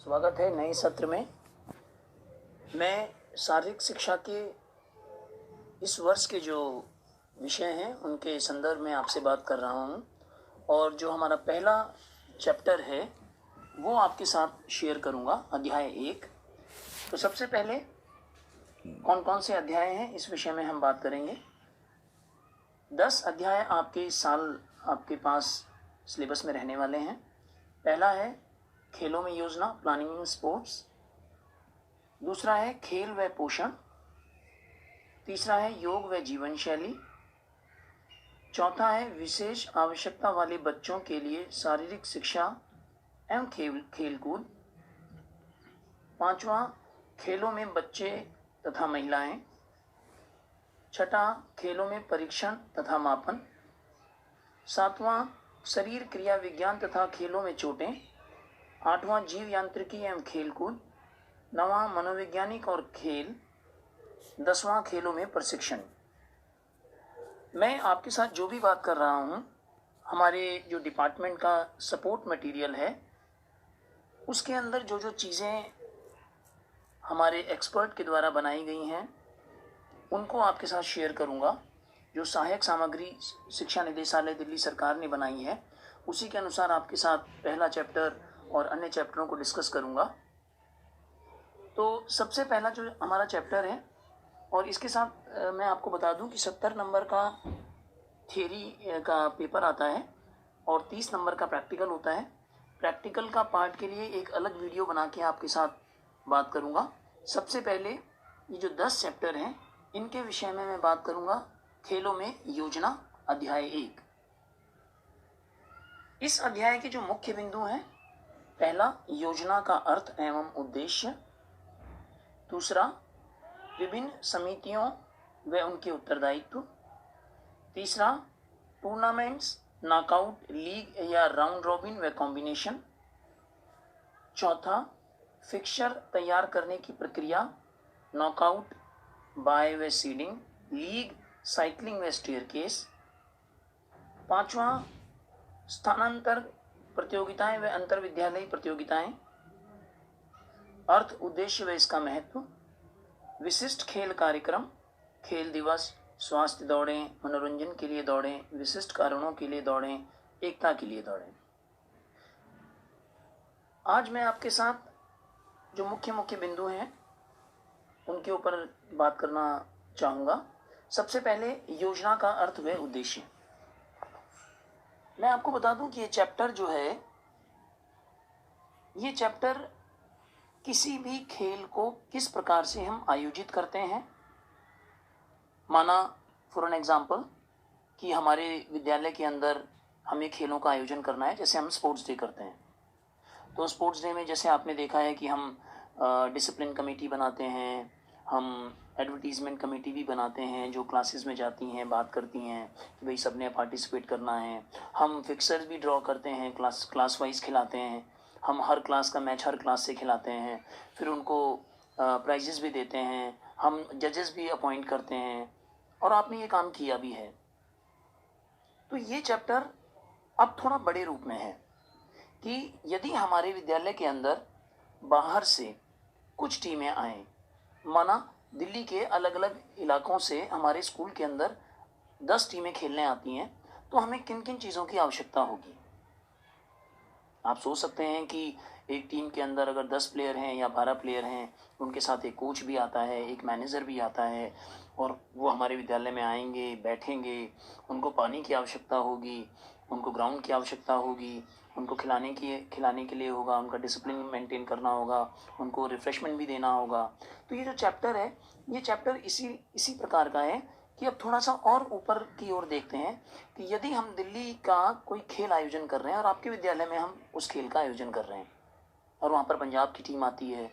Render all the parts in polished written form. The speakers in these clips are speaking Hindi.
स्वागत है नए सत्र में। मैं शारीरिक शिक्षा के इस वर्ष के जो विषय हैं उनके संदर्भ में आपसे बात कर रहा हूं और जो हमारा पहला चैप्टर है वो आपके साथ शेयर करूंगा, अध्याय 1। तो सबसे पहले कौन कौन से अध्याय हैं इस विषय में हम बात करेंगे। 10 अध्याय आपके इस साल आपके पास सिलेबस में रहने वाले हैं। पहला है खेलों में योजना, प्लानिंग इन स्पोर्ट्स। दूसरा है खेल व पोषण। तीसरा है योग व जीवन शैली। चौथा है विशेष आवश्यकता वाले बच्चों के लिए शारीरिक शिक्षा एवं खेलकूद। पांचवा खेलों में बच्चे तथा महिलाएं। छठा खेलों में परीक्षण तथा मापन। सातवां शरीर क्रिया विज्ञान तथा खेलों में चोटें। आठवां जीव यांत्रिकी एवं खेलकूद। नवां मनोवैज्ञानिक और खेल। 10वां खेलों में प्रशिक्षण। मैं आपके साथ जो भी बात कर रहा हूँ हमारे जो डिपार्टमेंट का सपोर्ट मटेरियल है उसके अंदर जो जो चीज़ें हमारे एक्सपर्ट के द्वारा बनाई गई हैं उनको आपके साथ शेयर करूँगा। जो सहायक सामग्री शिक्षा निदेशालय दिल्ली सरकार ने बनाई है उसी के अनुसार आपके साथ पहला चैप्टर और अन्य चैप्टरों को डिस्कस करूँगा। तो सबसे पहला जो हमारा चैप्टर है और इसके साथ मैं आपको बता दूं कि 70 नंबर का थियरी का पेपर आता है और 30 नंबर का प्रैक्टिकल होता है। प्रैक्टिकल का पार्ट के लिए एक अलग वीडियो बना के आपके साथ बात करूंगा। सबसे पहले ये जो 10 चैप्टर हैं इनके विषय में मैं बात करूंगा। खेलों में योजना, अध्याय 1। इस अध्याय के जो मुख्य बिंदु हैं, पहला योजना का अर्थ एवं उद्देश्य। दूसरा विभिन्न समितियों व उनके उत्तरदायित्व। तीसरा टूर्नामेंट्स, नॉकआउट, लीग या राउंड रॉबिन व कॉम्बिनेशन। चौथा फिक्सचर तैयार करने की प्रक्रिया, नॉकआउट, बाय व सीडिंग, लीग, साइकिलिंग व स्टेयरकेस। पांचवा स्थानांतर प्रतियोगिताएं व अंतर विद्यालयी प्रतियोगिताएं, अर्थ, उद्देश्य व इसका महत्व। विशिष्ट खेल कार्यक्रम, खेल दिवस, स्वास्थ्य दौड़ें, मनोरंजन के लिए दौड़ें, विशिष्ट कारणों के लिए दौड़ें, एकता के लिए दौड़ें। आज मैं आपके साथ जो मुख्य मुख्य बिंदु हैं उनके ऊपर बात करना चाहूँगा। सबसे पहले योजना का अर्थ व उद्देश्य। मैं आपको बता दूं कि ये चैप्टर जो है ये चैप्टर किसी भी खेल को किस प्रकार से हम आयोजित करते हैं। माना फॉर एन एग्जांपल कि हमारे विद्यालय के अंदर हमें खेलों का आयोजन करना है, जैसे हम स्पोर्ट्स डे करते हैं। तो स्पोर्ट्स डे में जैसे आपने देखा है कि हम डिसिप्लिन कमेटी बनाते हैं, हम एडवर्टीज़मेंट कमेटी भी बनाते हैं जो क्लासेस में जाती हैं, बात करती हैं कि भाई सबने पार्टिसिपेट करना है। हम फिक्सर्स भी ड्रॉ करते हैं, क्लास वाइज खिलाते हैं। हम हर क्लास का मैच हर क्लास से खिलाते हैं, फिर उनको प्राइजेस भी देते हैं। हम जजेस भी अपॉइंट करते हैं और आपने ये काम किया भी है। तो ये चैप्टर अब थोड़ा बड़े रूप में है कि यदि हमारे विद्यालय के अंदर बाहर से कुछ टीमें आएँ, माना दिल्ली के अलग अलग इलाकों से हमारे स्कूल के अंदर 10 टीमें खेलने आती हैं, तो हमें किन किन चीज़ों की आवश्यकता होगी। आप सोच सकते हैं कि एक टीम के अंदर अगर 10 प्लेयर हैं या 12 प्लेयर हैं, उनके साथ एक कोच भी आता है, एक मैनेजर भी आता है और वो हमारे विद्यालय में आएंगे, बैठेंगे। उनको पानी की आवश्यकता होगी, उनको ग्राउंड की आवश्यकता होगी, उनको खिलाने के लिए होगा, उनका डिसिप्लिन मेंटेन करना होगा, उनको रिफ़्रेशमेंट भी देना होगा। तो ये जो चैप्टर है ये चैप्टर इसी प्रकार का है कि अब थोड़ा सा और ऊपर की ओर देखते हैं कि यदि हम दिल्ली का कोई खेल आयोजन कर रहे हैं और आपके विद्यालय में हम उस खेल का आयोजन कर रहे हैं और वहाँ पर पंजाब की टीम आती है,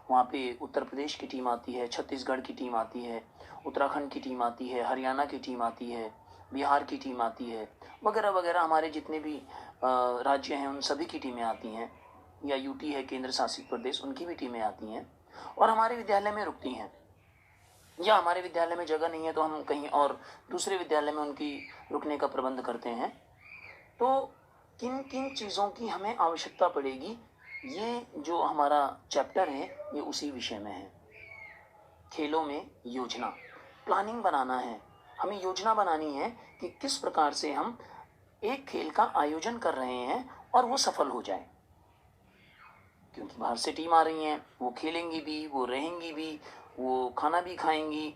वहाँ पे उत्तर प्रदेश की टीम आती है, छत्तीसगढ़ की टीम आती है, उत्तराखंड की टीम आती है, हरियाणा की टीम आती है, बिहार की टीम आती है, वगैरह वगैरह। हमारे जितने भी राज्य हैं उन सभी की टीमें आती हैं, या यूटी है केंद्र शासित प्रदेश, उनकी भी टीमें आती हैं और हमारे विद्यालय में रुकती हैं। या हमारे विद्यालय में जगह नहीं है तो हम कहीं और दूसरे विद्यालय में उनकी रुकने का प्रबंध करते हैं। तो किन किन चीज़ों की हमें आवश्यकता पड़ेगी ये जो हमारा चैप्टर है ये उसी विषय में है। खेलों में योजना, प्लानिंग बनाना है। हमें योजना बनानी है कि किस प्रकार से हम एक खेल का आयोजन कर रहे हैं और वो सफल हो जाए, क्योंकि बाहर से टीम आ रही हैं, वो खेलेंगी भी, वो रहेंगी भी, वो खाना भी खाएंगी,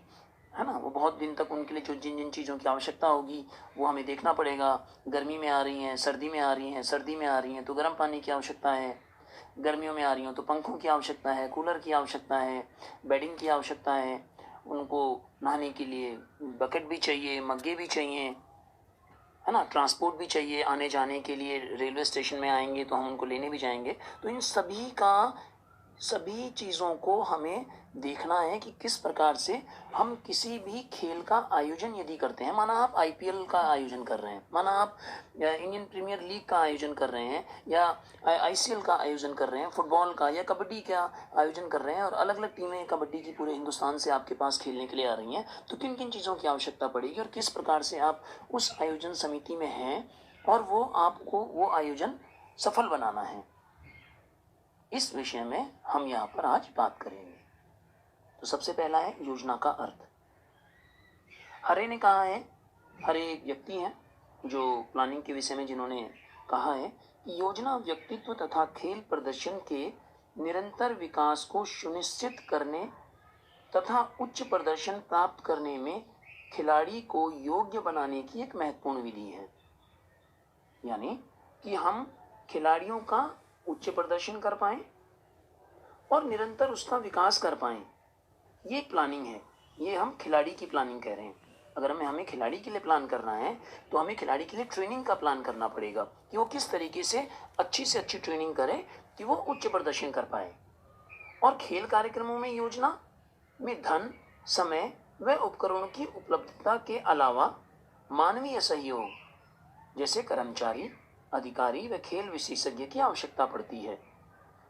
है ना। वो बहुत दिन तक उनके लिए जो जिन जिन चीज़ों की आवश्यकता होगी वो हमें देखना पड़ेगा। गर्मी में आ रही हैं, सर्दी में आ रही हैं, सर्दी में आ रही हैं तो गर्म पानी की आवश्यकता है, गर्मियों में आ रही हो तो पंखों की आवश्यकता है, कूलर की आवश्यकता है, बेडिंग की आवश्यकता है, उनको नहाने के लिए बकेट भी चाहिए, मग्गे भी चाहिए, है ना, ट्रांसपोर्ट भी चाहिए, आने जाने के लिए रेलवे स्टेशन में आएंगे तो हम उनको लेने भी जाएंगे। तो इन सभी चीज़ों को हमें देखना है कि किस प्रकार से हम किसी भी खेल का आयोजन यदि करते हैं। माना आप आईपीएल का आयोजन कर रहे हैं, माना आप इंडियन प्रीमियर लीग का आयोजन कर रहे हैं, या आईसीएल का आयोजन कर रहे हैं, फुटबॉल का या कबड्डी का आयोजन कर रहे हैं, और अलग अलग टीमें कबड्डी की पूरे हिंदुस्तान से आपके पास खेलने के लिए आ रही हैं, तो किन किन चीज़ों की आवश्यकता पड़ेगी और किस प्रकार से आप उस आयोजन समिति में हैं और वो आपको वो आयोजन सफल बनाना है, इस विषय में हम यहाँ पर आज बात करेंगे। तो सबसे पहला है योजना का अर्थ। हरे ने कहा है, हरे एक व्यक्ति हैं जो प्लानिंग के विषय में जिन्होंने कहा है कि योजना व्यक्तित्व तथा खेल प्रदर्शन के निरंतर विकास को सुनिश्चित करने तथा उच्च प्रदर्शन प्राप्त करने में खिलाड़ी को योग्य बनाने की एक महत्वपूर्ण विधि है। यानी कि हम खिलाड़ियों का उच्च प्रदर्शन कर पाएं और निरंतर उसका विकास कर पाएं, ये एक प्लानिंग है। ये हम खिलाड़ी की प्लानिंग कह रहे हैं। अगर हमें खिलाड़ी के लिए प्लान करना है तो हमें खिलाड़ी के लिए ट्रेनिंग का प्लान करना पड़ेगा कि वो किस तरीके से अच्छी ट्रेनिंग करे कि वो उच्च प्रदर्शन कर पाए। और खेल कार्यक्रमों में योजना में धन, समय व उपकरणों की उपलब्धता के अलावा मानवीय सहयोग जैसे कर्मचारी, अधिकारी व खेल विशेषज्ञ की आवश्यकता पड़ती है।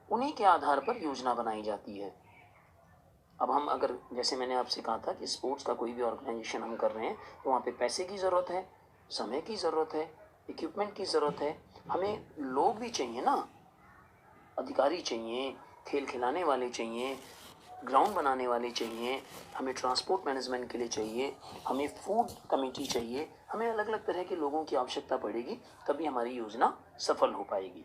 उन्हीं के आधार पर योजना बनाई जाती है। अब हम अगर, जैसे मैंने आपसे कहा था कि स्पोर्ट्स का कोई भी ऑर्गेनाइजेशन हम कर रहे हैं तो वहाँ पे पैसे की ज़रूरत है, समय की ज़रूरत है, इक्विपमेंट की ज़रूरत है, हमें लोग भी चाहिए ना, अधिकारी चाहिए, खेल खिलाने वाले चाहिए, ग्राउंड बनाने वाले चाहिए, हमें ट्रांसपोर्ट मैनेजमेंट के लिए चाहिए, हमें फूड कमेटी चाहिए, हमें अलग अलग तरह के लोगों की आवश्यकता पड़ेगी, तभी हमारी योजना सफल हो पाएगी।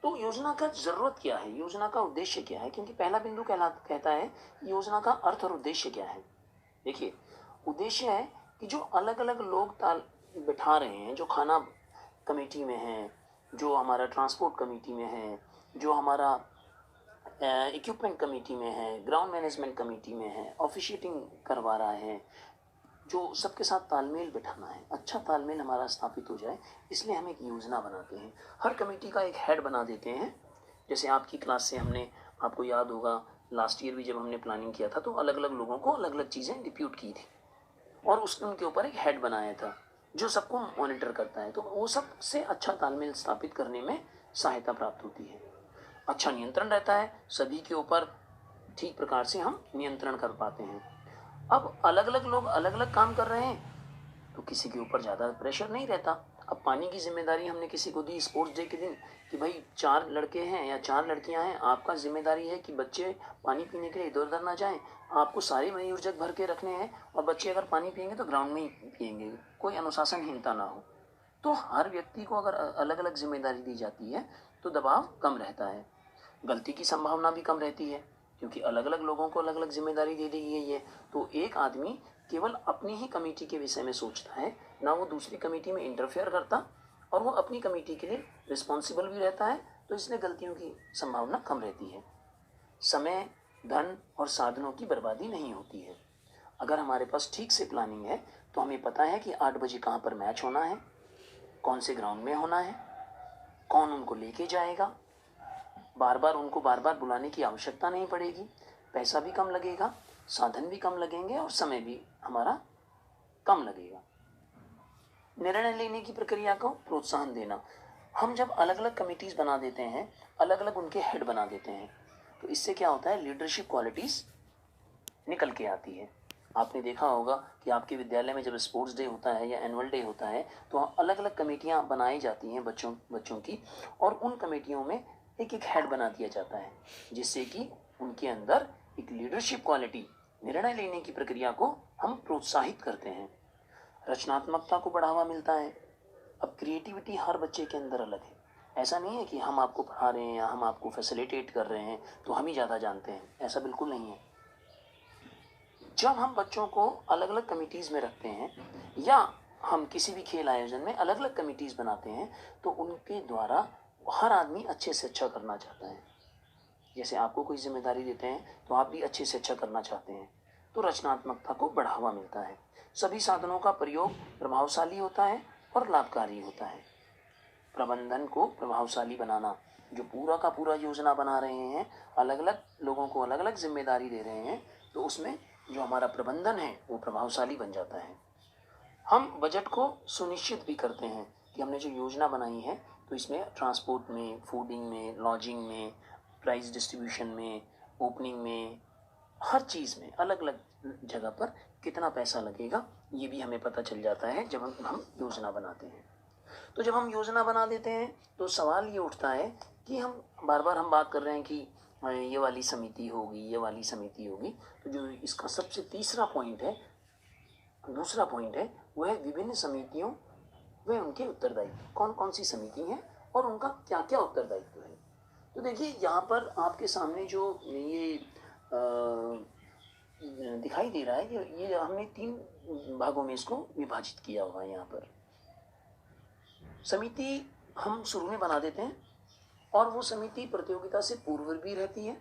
तो योजना का जरूरत क्या है, योजना का उद्देश्य क्या है, क्योंकि पहला बिंदु कहता है योजना का अर्थ और उद्देश्य क्या है। देखिए, उद्देश्य है कि जो अलग अलग लोग ताल बिठा रहे हैं, जो खाना कमेटी में है, जो हमारा ट्रांसपोर्ट कमेटी में है, जो हमारा इक्विपमेंट कमेटी में है, ग्राउंड मैनेजमेंट कमेटी में है, ऑफिशिएटिंग करवा रहा है, जो सबके साथ तालमेल बिठाना है, अच्छा तालमेल हमारा स्थापित हो जाए, इसलिए हम एक योजना बनाते हैं। हर कमेटी का एक हेड बना देते हैं। जैसे आपकी क्लास से हमने, आपको याद होगा लास्ट ईयर भी जब हमने प्लानिंग किया था तो अलग अलग लोगों को अलग अलग चीज़ें डिप्यूट की थी और उनके ऊपर एक हेड बनाया था जो सबको मॉनिटर करता है, तो वो सबसे अच्छा तालमेल स्थापित करने में सहायता प्राप्त होती है। अच्छा नियंत्रण रहता है, सभी के ऊपर ठीक प्रकार से हम नियंत्रण कर पाते हैं। अब अलग अलग लोग अलग अलग काम कर रहे हैं तो किसी के ऊपर ज़्यादा प्रेशर नहीं रहता। अब पानी की जिम्मेदारी हमने किसी को दी स्पोर्ट्स डे के दिन कि भाई 4 लड़के हैं या 4 लड़कियां हैं, आपका जिम्मेदारी है कि बच्चे पानी पीने के लिए इधर उधर ना जाएं, आपको सारे मयूर जग भर के रखने हैं और बच्चे अगर पानी पियेंगे तो ग्राउंड में ही पियेंगे, कोई अनुशासनहीनता ना हो। तो हर व्यक्ति को अगर अलग अलग जिम्मेदारी दी जाती है तो दबाव कम रहता है, गलती की संभावना भी कम रहती है, क्योंकि अलग अलग लोगों को अलग अलग जिम्मेदारी दे दी गई है। तो एक आदमी केवल अपनी ही कमेटी के विषय में सोचता है, ना वो दूसरी कमेटी में इंटरफेयर करता, और वो अपनी कमेटी के लिए रिस्पॉन्सिबल भी रहता है, तो इसलिए गलतियों की संभावना कम रहती है। समय, धन और साधनों की बर्बादी नहीं होती है। अगर हमारे पास ठीक से प्लानिंग है तो हमें पता है कि 8 बजे कहाँ पर मैच होना है, कौन से ग्राउंड में होना है, कौन उनको लेके जाएगा, उनको बार बार बुलाने की आवश्यकता नहीं पड़ेगी, पैसा भी कम लगेगा, साधन भी कम लगेंगे और समय भी हमारा कम लगेगा। निर्णय लेने की प्रक्रिया को प्रोत्साहन देना, हम जब अलग अलग कमिटीज बना देते हैं, अलग अलग उनके हेड बना देते हैं, तो इससे क्या होता है, लीडरशिप क्वालिटीज निकल के आती है। आपने देखा होगा कि आपके विद्यालय में जब स्पोर्ट्स डे होता है या एनुअल डे होता है तो अलग अलग कमेटियां बनाई जाती हैं बच्चों की, और उन कमेटियों में एक एक हेड बना दिया जाता है, जिससे कि उनके अंदर एक लीडरशिप क्वालिटी, निर्णय लेने की प्रक्रिया को हम प्रोत्साहित करते हैं। रचनात्मकता को बढ़ावा मिलता है। अब क्रिएटिविटी हर बच्चे के अंदर अलग है। ऐसा नहीं है कि हम आपको पढ़ा रहे हैं या हम आपको फैसिलिटेट कर रहे हैं तो हम ही ज़्यादा जानते हैं, ऐसा बिल्कुल नहीं है। जब हम बच्चों को अलग अलग कमिटीज़ में रखते हैं या हम किसी भी खेल आयोजन में अलग अलग कमिटीज़ बनाते हैं तो उनके द्वारा हर आदमी अच्छे से अच्छा करना चाहता है। जैसे आपको कोई जिम्मेदारी देते हैं तो आप भी अच्छे से अच्छा करना चाहते हैं, तो रचनात्मकता को बढ़ावा मिलता है। सभी साधनों का प्रयोग प्रभावशाली होता है और लाभकारी होता है। प्रबंधन को प्रभावशाली बनाना, जो पूरा का पूरा योजना बना रहे हैं, अलग अलग लोगों को अलग अलग जिम्मेदारी दे रहे हैं, तो उसमें जो हमारा प्रबंधन है वो प्रभावशाली बन जाता है। हम बजट को सुनिश्चित भी करते हैं कि हमने जो योजना बनाई है तो इसमें ट्रांसपोर्ट में, फूडिंग में, लॉजिंग में, प्राइस डिस्ट्रीब्यूशन में, ओपनिंग में, हर चीज़ में अलग अलग जगह पर कितना पैसा लगेगा ये भी हमें पता चल जाता है जब हम योजना बनाते हैं। तो जब हम योजना बना देते हैं तो सवाल ये उठता है कि हम बार बार बात कर रहे हैं कि ये वाली समिति होगी, ये वाली समिति होगी, तो जो इसका सबसे दूसरा पॉइंट है वह है विभिन्न समितियों व उनके उत्तरदायित्व। कौन कौन सी समिति हैं और उनका क्या क्या उत्तरदायित्व है। तो देखिए यहाँ पर आपके सामने जो ये दिखाई दे रहा है, ये हमने 3 भागों में इसको विभाजित किया हुआ है। यहाँ पर समिति हम शुरू में बना देते हैं और वो समिति प्रतियोगिता से पूर्व भी रहती है,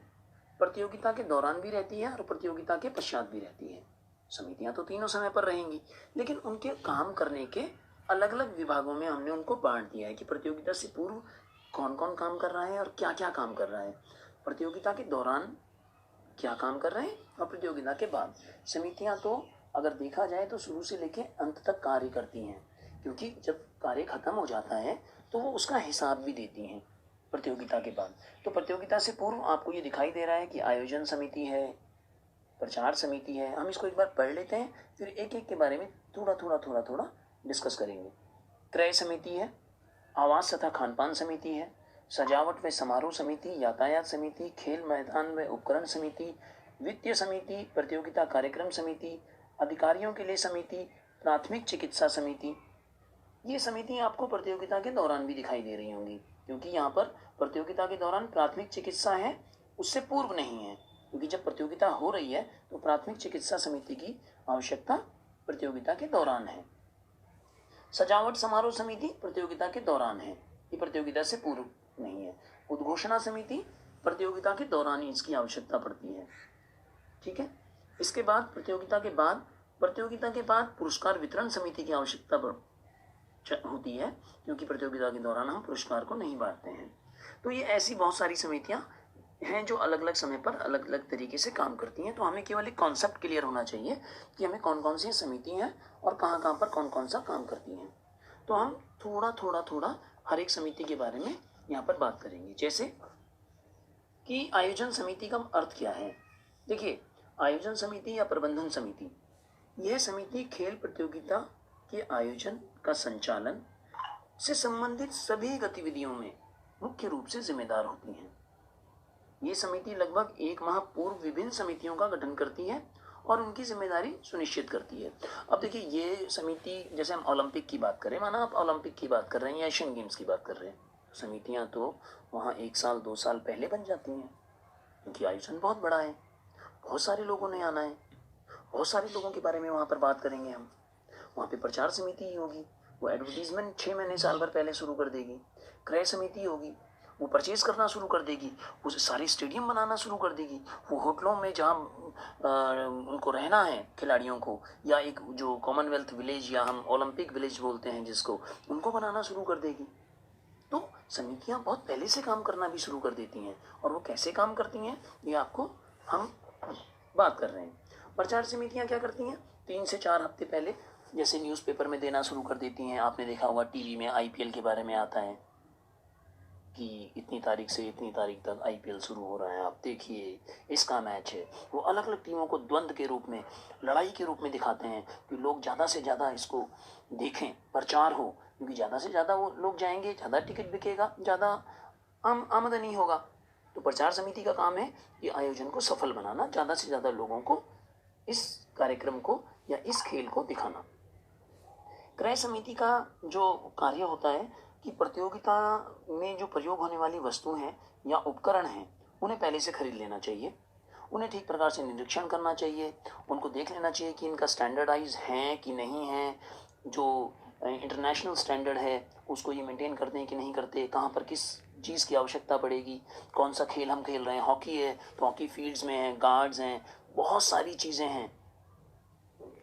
प्रतियोगिता के दौरान भी रहती है और प्रतियोगिता के पश्चात भी रहती है। समितियां तो तीनों समय पर रहेंगी, लेकिन उनके काम करने के अलग अलग विभागों में हमने उनको बांट दिया है कि प्रतियोगिता से पूर्व कौन कौन काम कर रहा है और क्या क्या काम कर रहा है, प्रतियोगिता के दौरान क्या काम कर रहे हैं और प्रतियोगिता के बाद। समितियां तो अगर देखा जाए तो शुरू से लेकर अंत तक कार्य करती हैं, क्योंकि जब कार्य खत्म हो जाता है तो वो उसका हिसाब भी देती हैं प्रतियोगिता के बाद। तो प्रतियोगिता से पूर्व आपको ये दिखाई दे रहा है कि आयोजन समिति है, प्रचार समिति है। हम इसको एक बार पढ़ लेते हैं, फिर एक एक के बारे में थोड़ा डिस्कस करेंगे। क्रय समिति है, आवास तथा खानपान समिति है, सजावट व समारोह समिति, यातायात समिति, खेल मैदान व उपकरण समिति, वित्तीय समिति, प्रतियोगिता कार्यक्रम समिति, अधिकारियों के लिए समिति, प्राथमिक चिकित्सा समिति। ये समिति आपको प्रतियोगिता के दौरान भी दिखाई दे रही होंगी, क्योंकि यहाँ पर प्रतियोगिता के दौरान प्राथमिक चिकित्सा है, उससे पूर्व नहीं है, क्योंकि जब प्रतियोगिता हो रही है तो प्राथमिक चिकित्सा समिति की आवश्यकता प्रतियोगिता के दौरान है। सजावट समारोह समिति प्रतियोगिता के दौरान है, ये प्रतियोगिता से पूर्व नहीं है। उद्घोषणा समिति प्रतियोगिता के दौरान ही इसकी आवश्यकता पड़ती है। ठीक है। इसके बाद प्रतियोगिता के बाद पुरस्कार वितरण समिति की आवश्यकता होती है, क्योंकि प्रतियोगिता के दौरान हम पुरस्कार को नहीं बांटते हैं। तो ये ऐसी बहुत सारी समितियां हैं जो अलग अलग समय पर अलग अलग तरीके से काम करती हैं। तो हमें केवल एक कॉन्सेप्ट क्लियर होना चाहिए कि हमें कौन कौन सी समिति हैं और कहाँ कहाँ पर कौन कौन सा काम करती हैं। तो हम थोड़ा हर एक समिति के बारे में यहाँ पर बात करेंगे। जैसे कि आयोजन समिति का अर्थ क्या है। देखिए, आयोजन समिति या प्रबंधन समिति, यह समिति खेल प्रतियोगिता के आयोजन का संचालन से संबंधित सभी गतिविधियों में मुख्य रूप से जिम्मेदार होती है। ये समिति लगभग 1 माह पूर्व विभिन्न समितियों का गठन करती है और उनकी जिम्मेदारी सुनिश्चित करती है। अब देखिए, ये समिति, जैसे हम ओलंपिक की बात करें, माना आप ओलंपिक की बात कर रहे हैं या एशियन गेम्स की बात कर रहे हैं, समितियां तो वहाँ 1 साल 2 साल पहले बन जाती हैं, क्योंकि आयोजन बहुत बड़ा है, बहुत सारे लोगों ने आना है, बहुत सारे लोगों के बारे में वहाँ पर बात करेंगे हम। वहाँ पे प्रचार समिति ही होगी, वो एडवर्टीजमेंट 6 महीने साल भर पहले शुरू कर देगी। क्रय समिति होगी, वो परचेज करना शुरू कर देगी, वो सारे स्टेडियम बनाना शुरू कर देगी, वो होटलों में जहाँ उनको रहना है खिलाड़ियों को, या एक जो कॉमनवेल्थ विलेज या हम ओलंपिक विलेज बोलते हैं जिसको, उनको बनाना शुरू कर देगी। तो समितियाँ बहुत पहले से काम करना भी शुरू कर देती हैं, और वो कैसे काम करती हैं ये आपको हम बात कर रहे हैं। प्रचार समितियाँ क्या करती हैं, 3 से 4 हफ्ते पहले जैसे न्यूज़पेपर में देना शुरू कर देती हैं। आपने देखा होगा टीवी में आईपीएल के बारे में आता है कि इतनी तारीख से इतनी तारीख तक आईपीएल शुरू हो रहा है, आप देखिए इसका मैच है। वो अलग अलग टीमों को द्वंद्व के रूप में, लड़ाई के रूप में दिखाते हैं कि लोग ज़्यादा से ज़्यादा इसको देखें, प्रचार हो, क्योंकि ज़्यादा से ज़्यादा वो लोग जाएंगे, ज़्यादा टिकट बिकेगा, ज़्यादा आमदनी होगा। तो प्रचार समिति का काम है ये आयोजन को सफल बनाना, ज़्यादा से ज़्यादा लोगों को इस कार्यक्रम को या इस खेल को दिखाना। क्रय समिति का जो कार्य होता है कि प्रतियोगिता में जो प्रयोग होने वाली वस्तु हैं या उपकरण हैं उन्हें पहले से खरीद लेना चाहिए, उन्हें ठीक प्रकार से निरीक्षण करना चाहिए, उनको देख लेना चाहिए कि इनका स्टैंडर्डाइज है कि नहीं है, जो इंटरनेशनल स्टैंडर्ड है उसको ये मेंटेन करते हैं कि नहीं करते, कहाँ पर किस चीज़ की आवश्यकता पड़ेगी, कौन सा खेल हम खेल रहे हैं, हॉकी है तो हॉकी फील्ड्स में हैं, गार्ड्स हैं, बहुत सारी चीज़ें हैं,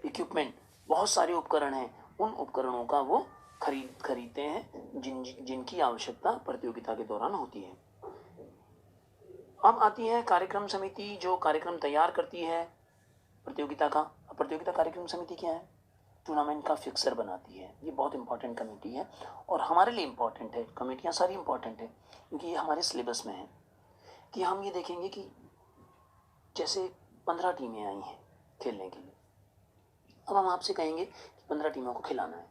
इक्विपमेंट, बहुत सारे उपकरण हैं, उन उपकरणों का वो खरीदते हैं जिनकी आवश्यकता प्रतियोगिता के दौरान होती है। अब आती है कार्यक्रम समिति जो कार्यक्रम तैयार करती है प्रतियोगिता का। प्रतियोगिता कार्यक्रम समिति क्या है? टूर्नामेंट का फिक्सर बनाती है। ये बहुत इंपॉर्टेंट कमेटी है और हमारे लिए इम्पॉर्टेंट है। कमेटियाँ सारी इम्पॉर्टेंट है क्योंकि ये हमारे सिलेबस में है कि हम ये देखेंगे कि जैसे 15 टीमें आई हैं खेलने के लिए, अब हम आपसे कहेंगे कि 15 टीमों को खिलाना है,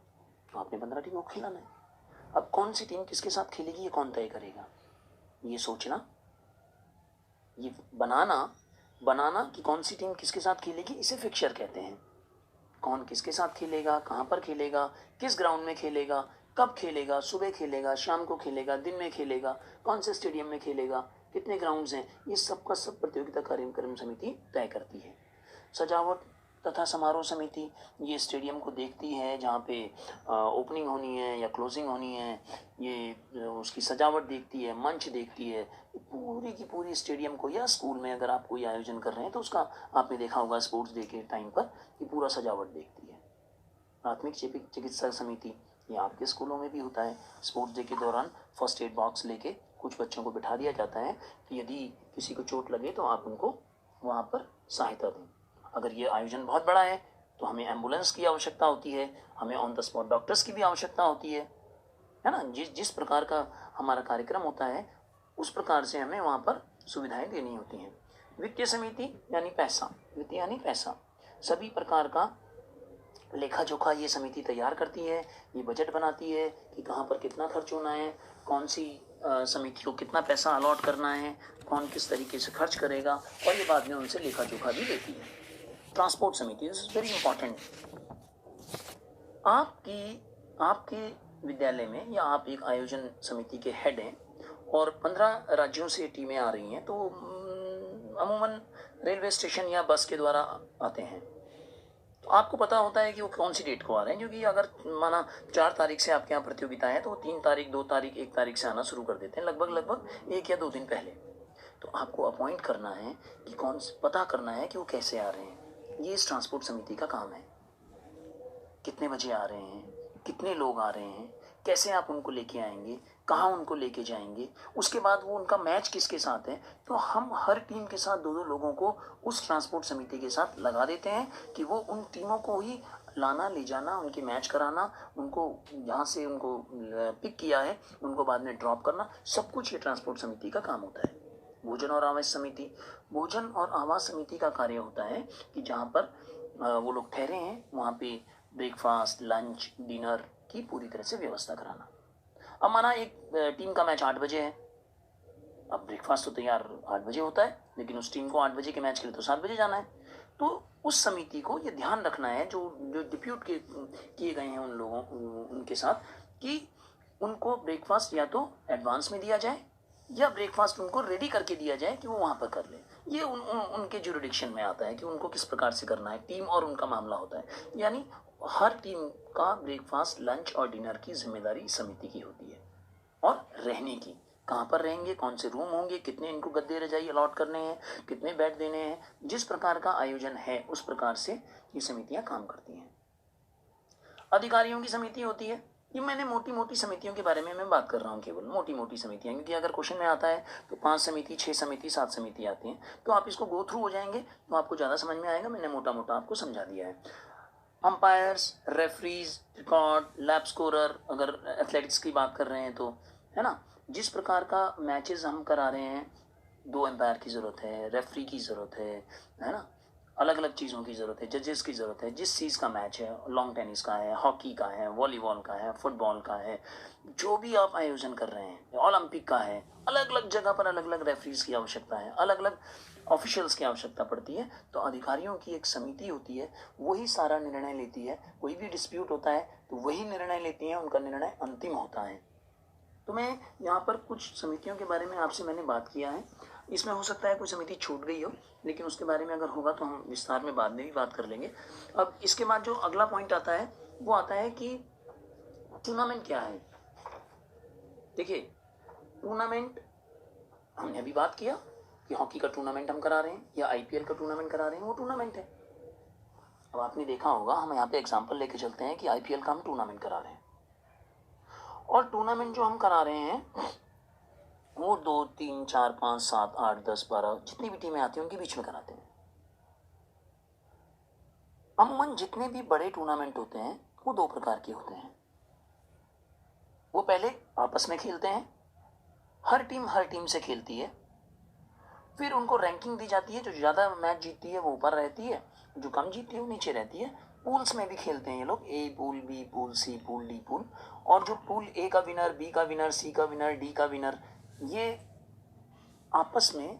तो आपने 15 टीमों को खिलाना है। अब कौन सी टीम किसके साथ खेलेगी ये कौन तय करेगा? ये सोचना, ये बनाना कि कौन सी टीम किसके साथ खेलेगी, इसे फिक्सचर कहते हैं। कौन किसके साथ खेलेगा, कहाँ पर खेलेगा, किस ग्राउंड में खेलेगा, कब खेलेगा, सुबह खेलेगा, शाम को खेलेगा, दिन में खेलेगा, कौन से स्टेडियम में खेलेगा, कितने ग्राउंड्स हैं, ये सब का सब प्रतियोगिता कार्यक्रम समिति तय करती है। सजावट तथा समारोह समिति ये स्टेडियम को देखती है, जहाँ पे ओपनिंग होनी है या क्लोजिंग होनी है, ये उसकी सजावट देखती है, मंच देखती है, पूरी की पूरी स्टेडियम को, या स्कूल में अगर आप कोई आयोजन कर रहे हैं तो उसका आपने देखा होगा स्पोर्ट्स डे के टाइम पर ये पूरा सजावट देखती है। प्राथमिक चिकित्सा समिति ये आपके स्कूलों में भी होता है। स्पोर्ट्स डे के दौरान फर्स्ट एड बॉक्स लेके कुछ बच्चों को बिठा दिया जाता है कि यदि किसी को चोट लगे तो आप उनको वहाँ पर सहायता दें। अगर ये आयोजन बहुत बड़ा है तो हमें एम्बुलेंस की आवश्यकता होती है, हमें ऑन द स्पॉट डॉक्टर्स की भी आवश्यकता होती है ना। जिस प्रकार का हमारा कार्यक्रम होता है उस प्रकार से हमें वहाँ पर सुविधाएं देनी होती हैं। वित्तीय समिति यानी पैसा, वित्तीय यानी पैसा, सभी प्रकार का लेखा जोखा ये समिति तैयार करती है, ये बजट बनाती है कि कहाँ पर कितना खर्च होना है, कौन सी समिति को कितना पैसा अलॉट करना है, कौन किस तरीके से खर्च करेगा, और ये बाद में उनसे लेखा जोखा भी देती है। ट्रांसपोर्ट समिति, दिस इज वेरी इंपॉर्टेंट। आपके विद्यालय में या आप एक आयोजन समिति के हेड हैं और 15 राज्यों से टीमें आ रही हैं, तो अमूमन रेलवे स्टेशन या बस के द्वारा आते हैं। तो आपको पता होता है कि वो कौन सी डेट को आ रहे हैं, क्योंकि अगर माना 4 तारीख से आपके यहाँ प्रतियोगिता है तो 3 तारीख, 2 तारीख, 1 तारीख से आना शुरू कर देते हैं, लगभग 1 या 2 दिन पहले। तो आपको अपॉइंट करना है कि पता करना है कि वो कैसे आ रहे हैं। ये इस ट्रांसपोर्ट समिति का काम है। कितने बजे आ रहे हैं, कितने लोग आ रहे हैं, कैसे आप उनको लेके आएंगे, कहाँ उनको लेके जाएंगे, उसके बाद वो उनका मैच किसके साथ है। तो हम हर टीम के साथ 2-2 लोगों को उस ट्रांसपोर्ट समिति के साथ लगा देते हैं कि वो उन टीमों को ही लाना, ले जाना, उनके मैच कराना, उनको जहाँ से उनको पिक किया है उनको बाद में ड्रॉप करना, सब कुछ ये ट्रांसपोर्ट समिति का काम होता है। भोजन और आवास समिति, भोजन और आवास समिति का कार्य होता है कि जहाँ पर वो लोग ठहरे हैं वहाँ पे ब्रेकफास्ट, लंच, डिनर की पूरी तरह से व्यवस्था कराना। अब माना एक टीम का मैच 8 बजे है, अब ब्रेकफास्ट तो तैयार 8 बजे होता है, लेकिन उस टीम को 8 बजे के मैच के लिए तो 7 बजे जाना है। तो उस समिति को ये ध्यान रखना है, जो डिप्यूट किए गए हैं उन लोगों उनके साथ, कि उनको ब्रेकफास्ट या तो एडवांस में दिया जाए या ब्रेकफास्ट उनको रेडी करके दिया जाए कि वो वहाँ पर कर लें। ये उनके जुरिडिक्शन में आता है कि उनको किस प्रकार से करना है, टीम और उनका मामला होता है। यानी हर टीम का ब्रेकफास्ट, लंच और डिनर की जिम्मेदारी समिति की होती है। और रहने की, कहाँ पर रहेंगे, कौन से रूम होंगे, कितने इनको गद्दे रजाई अलॉट करने हैं, कितने बेड देने हैं, जिस प्रकार का आयोजन है उस प्रकार से ये समितियाँ काम करती हैं। अधिकारियों की समिति होती है। ये मैंने मोटी मोटी समितियों के बारे में मैं बात कर रहा हूँ, केवल मोटी मोटी समितियाँ, क्योंकि अगर क्वेश्चन में आता है तो 5 समिति, 6 समिति, 7 समिति आती हैं, तो आप इसको गो थ्रू हो जाएंगे तो आपको ज़्यादा समझ में आएगा। मैंने मोटा मोटा आपको समझा दिया है। Umpires, referees, record, lab scorer, अगर एथलेटिक्स की बात कर रहे हैं तो, है ना, जिस प्रकार का मैचेस हम करा रहे हैं, 2 एम्पायर की ज़रूरत है, रेफरी की ज़रूरत है ना, अलग अलग चीज़ों की ज़रूरत है, जजेस की ज़रूरत है। जिस चीज़ का मैच है, लॉन्ग टेनिस का है, हॉकी का है, वॉलीबॉल का है, फुटबॉल का है, जो भी आप आयोजन कर रहे हैं, ओलंपिक का है, अलग अलग जगह पर अलग अलग रेफरीज की आवश्यकता है, अलग अलग ऑफिशियल्स की आवश्यकता पड़ती है। तो अधिकारियों की एक समिति होती है, वही सारा निर्णय लेती है। कोई भी डिस्प्यूट होता है तो वही निर्णय लेती है, उनका निर्णय अंतिम होता है। तो मैं यहाँ पर कुछ समितियों के बारे में आपसे मैंने बात किया है। इसमें हो सकता है कोई समिति छूट गई हो, लेकिन उसके बारे में अगर होगा तो हम विस्तार में बाद में भी बात कर लेंगे। अब इसके बाद जो अगला पॉइंट आता है वो आता है कि टूर्नामेंट क्या है। देखिए, टूर्नामेंट हमने अभी बात किया कि हॉकी का टूर्नामेंट हम करा रहे हैं या आईपीएल का टूर्नामेंट करा रहे हैं, वो टूर्नामेंट है। अब आपने देखा होगा, हम यहाँ पे एग्जाम्पल लेके चलते हैं कि आईपीएल का हम टूर्नामेंट करा रहे हैं, और टूर्नामेंट जो हम करा रहे हैं वो 2, 3, 4, 5, 7, 8, 10, 12 जितनी भी टीमें आती हैं उनके बीच में कराते हैं। अमूमन जितने भी बड़े टूर्नामेंट होते हैं वो 2 प्रकार के होते हैं। वो पहले आपस में खेलते हैं, हर टीम से खेलती है, फिर उनको रैंकिंग दी जाती है। जो ज़्यादा मैच जीतती है वो ऊपर रहती है, जो कम जीतती है वो नीचे रहती है। पूल्स में भी खेलते हैं ये लोग, ए पूल, बी पूल, सी पूल, डी पूल। और जो पूल ए का विनर, बी का विनर, सी का विनर, डी का विनर, ये आपस में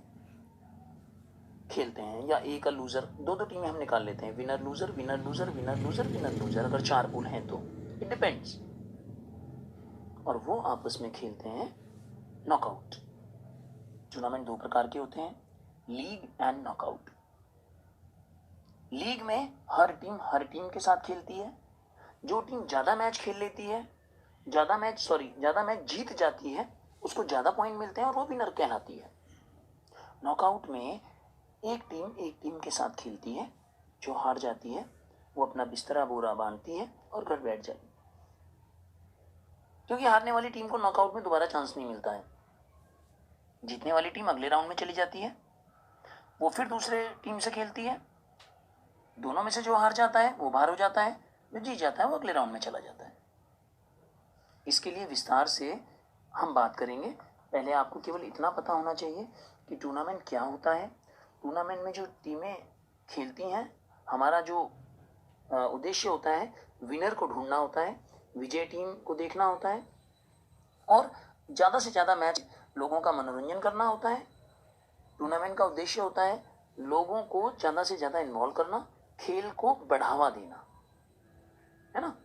खेलते हैं। या ए का लूजर, 2 टीमें हम निकाल लेते हैं, winner loser, winner loser, winner loser, winner loser, अगर 4 पूल हैं तो इट डिपेंड्स। और वो आपस में खेलते हैं नॉकआउट। टूर्नामेंट 2 प्रकार के होते हैं, लीग एंड नॉकआउट। लीग में हर टीम के साथ खेलती है। जो टीम ज़्यादा मैच खेल लेती है, ज़्यादा मैच जीत जाती है, उसको ज़्यादा पॉइंट मिलते हैं और वो विनर कहलाती है। नॉकआउट में एक टीम के साथ खेलती है, जो हार जाती है वो अपना बिस्तरा बोरा बांधती है और घर बैठ जाती है, क्योंकि हारने वाली टीम को नॉकआउट में दोबारा चांस नहीं मिलता है। जीतने वाली टीम अगले राउंड में चली जाती है, वो फिर दूसरे टीम से खेलती है। दोनों में से जो हार जाता है वो बाहर हो जाता है, जो जीत जाता है वो अगले राउंड में चला जाता है। इसके लिए विस्तार से हम बात करेंगे। पहले आपको केवल इतना पता होना चाहिए कि टूर्नामेंट क्या होता है। टूर्नामेंट में जो टीमें खेलती हैं, हमारा जो उद्देश्य होता है, विनर को ढूंढना होता है, विजय टीम को देखना होता है, और ज़्यादा से ज़्यादा मैच लोगों का मनोरंजन करना होता है। टूर्नामेंट का उद्देश्य होता है लोगों को ज़्यादा से ज़्यादा इन्वॉल्व करना, खेल को बढ़ावा देना, है ना।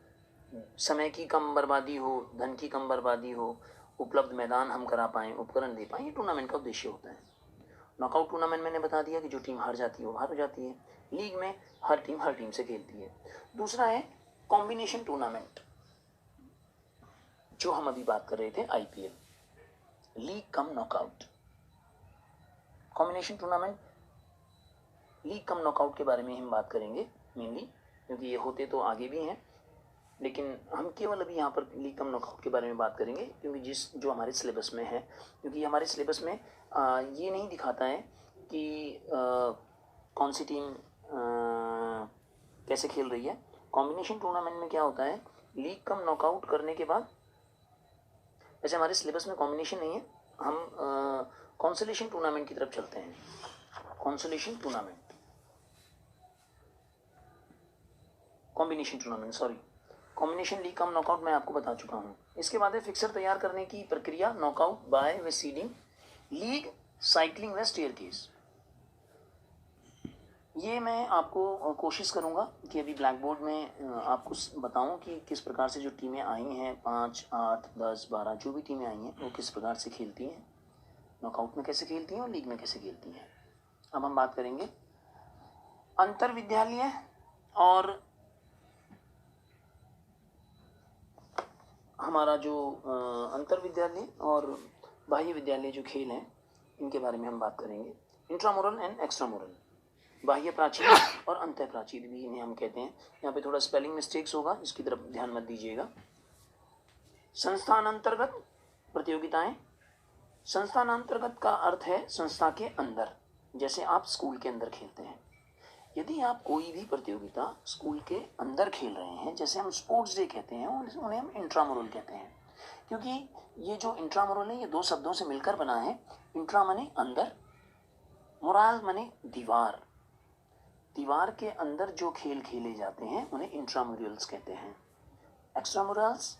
समय की कम बर्बादी हो, धन की कम बर्बादी हो, उपलब्ध मैदान हम करा पाएँ, उपकरण दे पाएँ, ये टूर्नामेंट का उद्देश्य होता है। नॉकआउट टूर्नामेंट मैंने बता दिया कि जो टीम हार जाती है वो बाहर हो जाती है। लीग में हर टीम से खेलती है। दूसरा है कॉम्बिनेशन टूर्नामेंट, जो हम अभी बात कर रहे थे, IPL, league cum knockout. Combination tournament, league cum knockout के बारे में हम बात करेंगे मेनली, क्योंकि ये होते तो आगे भी हैं, लेकिन हम केवल अभी यहाँ पर लीग कम नॉकआउट के बारे में बात करेंगे, क्योंकि जो हमारे सिलेबस में है। क्योंकि हमारे सिलेबस में ये नहीं दिखाता है कि कौन सी टीम कैसे खेल रही है। कॉम्बिनेशन टूर्नामेंट में क्या होता है, लीग कम नॉकआउट करने के बाद, वैसे हमारे सिलेबस में कॉम्बिनेशन नहीं है, हम कॉन्सोलेशन टूर्नामेंट की तरफ चलते हैं। Consolation tournament, combination league cum knockout मैं आपको बता चुका हूँ। इसके बाद है फिक्सर तैयार करने की प्रक्रिया, नॉकआउट, बाय व सीडिंग, लीग, साइकिलिंग व स्टेयर केस। ये मैं आपको कोशिश करूँगा कि अभी ब्लैक बोर्ड में आपको बताऊँ कि किस प्रकार से जो टीमें आई हैं, 5, 8, 10, 12 जो भी टीमें आई हैं वो किस प्रकार से खेलती हैं, नॉकआउट में कैसे खेलती हैं और लीग में कैसे खेलती हैं। अब हम बात करेंगे अंतर विद्यालय और हमारा जो अंतर विद्यालय और बाह्य विद्यालय जो खेल हैं, इनके बारे में हम बात करेंगे। इंट्रामुरल एंड एक्स्ट्रामुरल, बाह्य प्राचीर और अंतः प्राचीर भी इन्हें हम कहते हैं। यहाँ पे थोड़ा स्पेलिंग मिस्टेक्स होगा, इसकी तरफ ध्यान मत दीजिएगा। संस्थान अंतर्गत प्रतियोगिताएं, संस्थान अंतर्गत का अर्थ है संस्था के अंदर, जैसे आप स्कूल के अंदर खेलते हैं। यदि आप कोई भी प्रतियोगिता स्कूल के अंदर खेल रहे हैं, जैसे हम स्पोर्ट्स डे कहते हैं, उन्हें हम इंट्रामुरल कहते हैं। क्योंकि ये जो इंट्रामुरल है ये 2 शब्दों से मिलकर बना है। इंट्रा माने अंदर, मुराल माने दीवार। दीवार के अंदर जो खेल खेले जाते हैं उन्हें इंट्रामुरल्स कहते हैं। एक्स्ट्रामुरल्स,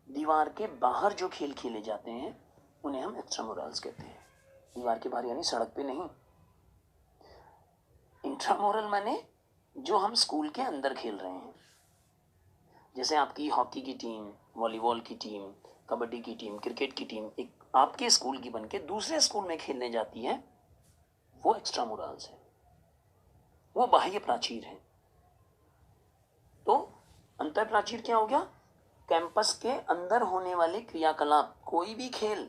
दीवार के बाहर जो खेल खेले जाते हैं उन्हें हम एक्स्ट्रामुरल्स कहते हैं। दीवार के बाहर यानी सड़क पे नहीं। इंट्रामुरल माने जो हम स्कूल के अंदर खेल रहे हैं। जैसे आपकी हॉकी की टीम, वॉलीबॉल की टीम, कबड्डी की टीम, क्रिकेट की टीम एक आपके स्कूल की बनके दूसरे स्कूल में खेलने जाती है, वो एक्स्ट्रामुरल्स है, वो बाह्य प्राचीर है। तो अंतर प्राचीर क्या हो गया? कैंपस के अंदर होने वाले क्रियाकलाप, कोई भी खेल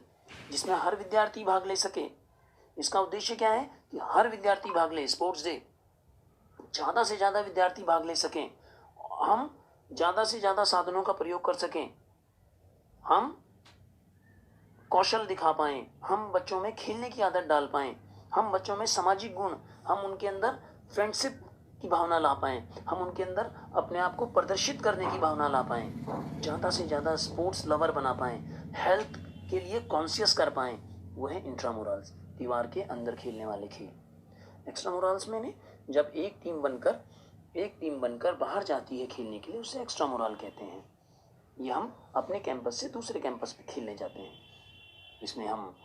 जिसमें हर विद्यार्थी भाग ले सके। इसका उद्देश्य क्या है कि हर विद्यार्थी भाग ले। स्पोर्ट्स डे, ज़्यादा से ज़्यादा विद्यार्थी भाग ले सकें, हम ज़्यादा से ज़्यादा साधनों का प्रयोग कर सकें, हम कौशल दिखा पाएं, हम बच्चों में खेलने की आदत डाल पाएं, हम बच्चों में सामाजिक गुण, हम उनके अंदर फ्रेंडशिप की भावना ला पाएं, हम उनके अंदर अपने आप को प्रदर्शित करने की भावना ला पाएं, ज़्यादा से ज़्यादा स्पोर्ट्स लवर बना पाएं, हेल्थ के लिए कॉन्शियस कर पाएं, वो है इंट्रामुरल्स, दीवार के अंदर खेलने वाले खेल। एक्स्ट्रामुरल्स में ने जब एक टीम बनकर बाहर जाती है खेलने के लिए, उसे एक्स्ट्रामुरल कहते हैं। ये हम अपने कैंपस से दूसरे कैंपस पे खेलने जाते हैं। इसमें हम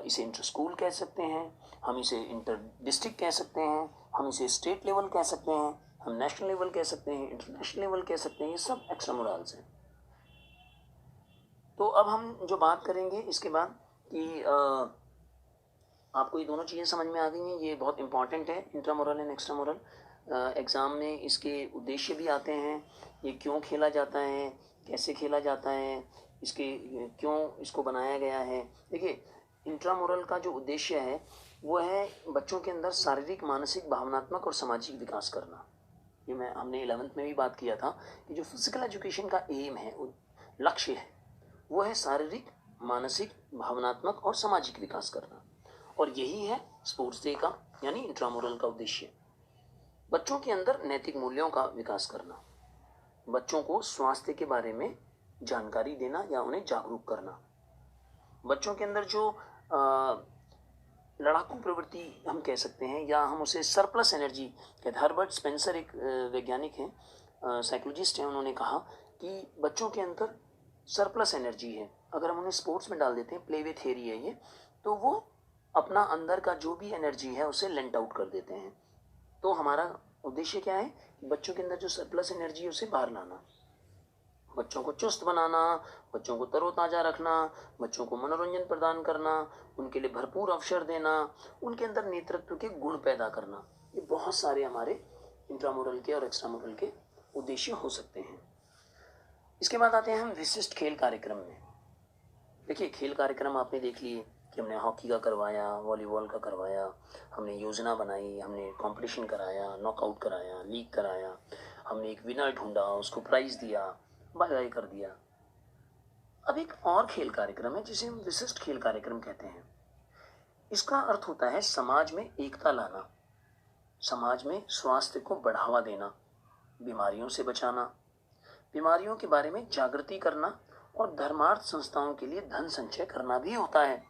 इसे इंटर स्कूल कह सकते हैं, हम इसे इंटर डिस्ट्रिक्ट कह सकते हैं, हम इसे स्टेट लेवल कह सकते हैं, हम नेशनल लेवल कह सकते हैं, इंटरनेशनल लेवल कह सकते हैं। ये सब एक्स्ट्रामुरल्स हैं। तो अब हम जो बात करेंगे इसके बाद कि आपको ये दोनों चीज़ें समझ में आ गई हैं, ये बहुत इंपॉर्टेंट है, इंट्रामुरल एंड एक्स्ट्रामुरल। एग्ज़ाम में इसके उद्देश्य भी आते हैं, ये क्यों खेला जाता है, कैसे खेला जाता है, इसके क्यों इसको बनाया गया है। देखिए, इंट्रामुरल का जो उद्देश्य है वो है बच्चों के अंदर शारीरिक, मानसिक, भावनात्मक और सामाजिक विकास करना। ये हमने 11th में भी बात किया था कि जो फिजिकल एजुकेशन का एम है, लक्ष्य है, वो है शारीरिक, मानसिक, भावनात्मक और सामाजिक विकास करना। और यही है स्पोर्ट्स डे का यानी इंट्रामुरल का उद्देश्य। बच्चों के अंदर नैतिक मूल्यों का विकास करना, बच्चों को स्वास्थ्य के बारे में जानकारी देना या उन्हें जागरूक करना, बच्चों के अंदर जो लड़ाकू प्रवृत्ति हम कह सकते हैं या हम उसे सरप्लस एनर्जी कहते हैं। हर्बर्ट स्पेंसर एक वैज्ञानिक हैं, साइकोलॉजिस्ट हैं, उन्होंने कहा कि बच्चों के अंदर सरप्लस एनर्जी है, अगर हम उन्हें स्पोर्ट्स में डाल देते हैं, प्ले वे थियरी है ये, तो वो अपना अंदर का जो भी एनर्जी है उसे लेंट आउट कर देते हैं। तो हमारा उद्देश्य क्या है? बच्चों के अंदर जो सरप्लस एनर्जी है उसे बाहर लाना, बच्चों को चुस्त बनाना, बच्चों को तरोताज़ा रखना, बच्चों को मनोरंजन प्रदान करना, उनके लिए भरपूर अवसर देना, उनके अंदर नेतृत्व के गुण पैदा करना। ये बहुत सारे हमारे इंट्रामुरल के और एक्स्ट्रामुरल के उद्देश्य हो सकते हैं। इसके बाद आते हैं हम विशिष्ट खेल कार्यक्रम में। देखिए, खेल कार्यक्रम आपने देख लिए कि हमने हॉकी का करवाया, वॉलीबॉल का करवाया, हमने योजना बनाई, हमने कंपटीशन कराया, नॉकआउट कराया, लीग कराया, हमने एक विनर ढूंढा, उसको प्राइज दिया, बाय बाय कर दिया। अब एक और खेल कार्यक्रम है जिसे हम विशिष्ट खेल कार्यक्रम कहते हैं। इसका अर्थ होता है समाज में एकता लाना, समाज में स्वास्थ्य को बढ़ावा देना, बीमारियों से बचाना, बीमारियों के बारे में जागृति करना और धर्मार्थ संस्थाओं के लिए धन संचय करना भी होता है।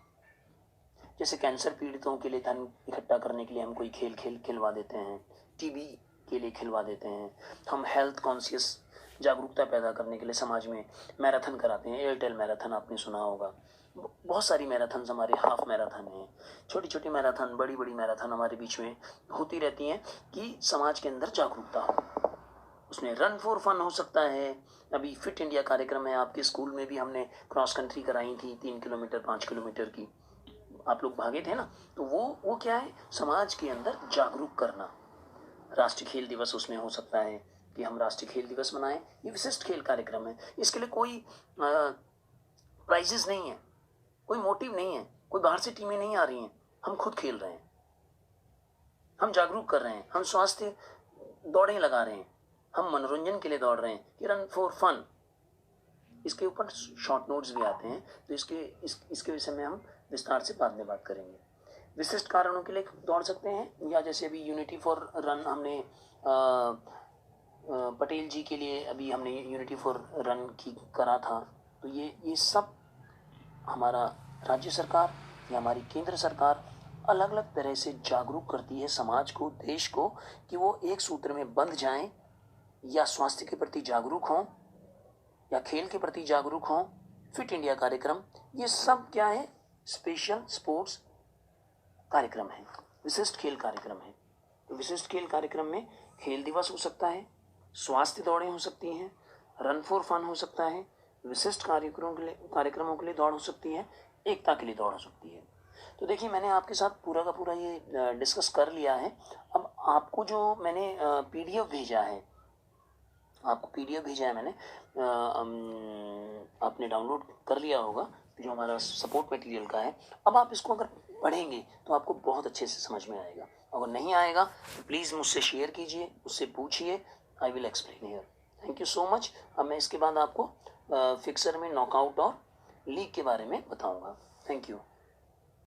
जैसे कैंसर पीड़ितों के लिए धन इकट्ठा करने के लिए हम कोई खेल खिलवा देते हैं, टीबी के लिए खिलवा देते हैं, हम हेल्थ कॉन्शियस जागरूकता पैदा करने के लिए समाज में मैराथन कराते हैं। एयरटेल मैराथन आपने सुना होगा, बहुत सारी मैराथन हमारे, हाफ मैराथन हैं, छोटी छोटी मैराथन, बड़ी बड़ी मैराथन हमारे बीच में होती रहती हैं कि समाज के अंदर जागरूकता हो। उसमें रन फॉर फन हो सकता है, अभी फिट इंडिया कार्यक्रम है, आपके स्कूल में भी हमने क्रॉस कंट्री कराई थी 3 किलोमीटर 5 किलोमीटर की, आप लोग भागे थे ना। तो वो क्या है? समाज के अंदर जागरूक करना। राष्ट्रीय खेल दिवस उसमें हो सकता है कि हम राष्ट्रीय खेल दिवस मनाएं। ये विशिष्ट खेल कार्यक्रम है, इसके लिए कोई प्राइजेस नहीं है, कोई मोटिव नहीं है, कोई बाहर से टीमें नहीं आ रही हैं, हम खुद खेल रहे हैं, हम जागरूक कर रहे हैं, हम स्वास्थ्य दौड़ें लगा रहे हैं, हम मनोरंजन के लिए दौड़ रहे हैं कि रन फॉर फन। इसके ऊपर शॉर्ट नोट्स भी आते हैं, तो इसके विषय में हम विस्तार से बाद में बात करेंगे। विशिष्ट कारणों के लिए दौड़ सकते हैं, या जैसे अभी यूनिटी फॉर रन हमने पटेल जी के लिए अभी हमने यूनिटी फॉर रन की करा था। तो ये सब हमारा राज्य सरकार या हमारी केंद्र सरकार अलग अलग तरह से जागरूक करती है समाज को, देश को, कि वो एक सूत्र में बंध जाएं, या स्वास्थ्य के प्रति जागरूक हों, या खेल के प्रति जागरूक हों। फिट इंडिया कार्यक्रम, ये सब क्या है? स्पेशल स्पोर्ट्स कार्यक्रम है, विशिष्ट खेल कार्यक्रम है। तो विशिष्ट खेल कार्यक्रम में खेल दिवस हो सकता है, स्वास्थ्य दौड़ें हो सकती हैं, रन फॉर फन हो सकता है, विशिष्ट कार्यक्रमों के लिए दौड़ हो सकती है, एकता के लिए दौड़ हो सकती है। तो देखिए, मैंने आपके साथ पूरा का पूरा ये डिस्कस कर लिया है। अब आपको जो मैंने पीडीएफ भेजा है, मैंने, आपने डाउनलोड कर लिया होगा, जो हमारा सपोर्ट मटेरियल का है। अब आप इसको अगर पढ़ेंगे तो आपको बहुत अच्छे से समझ में आएगा। अगर नहीं आएगा तो प्लीज़ मुझसे शेयर कीजिए, मुझसे पूछिए, I will explain here. Thank you so much. अब मैं इसके बाद आपको फिक्सर में नॉकआउट और लीग के बारे में बताऊंगा। Thank you.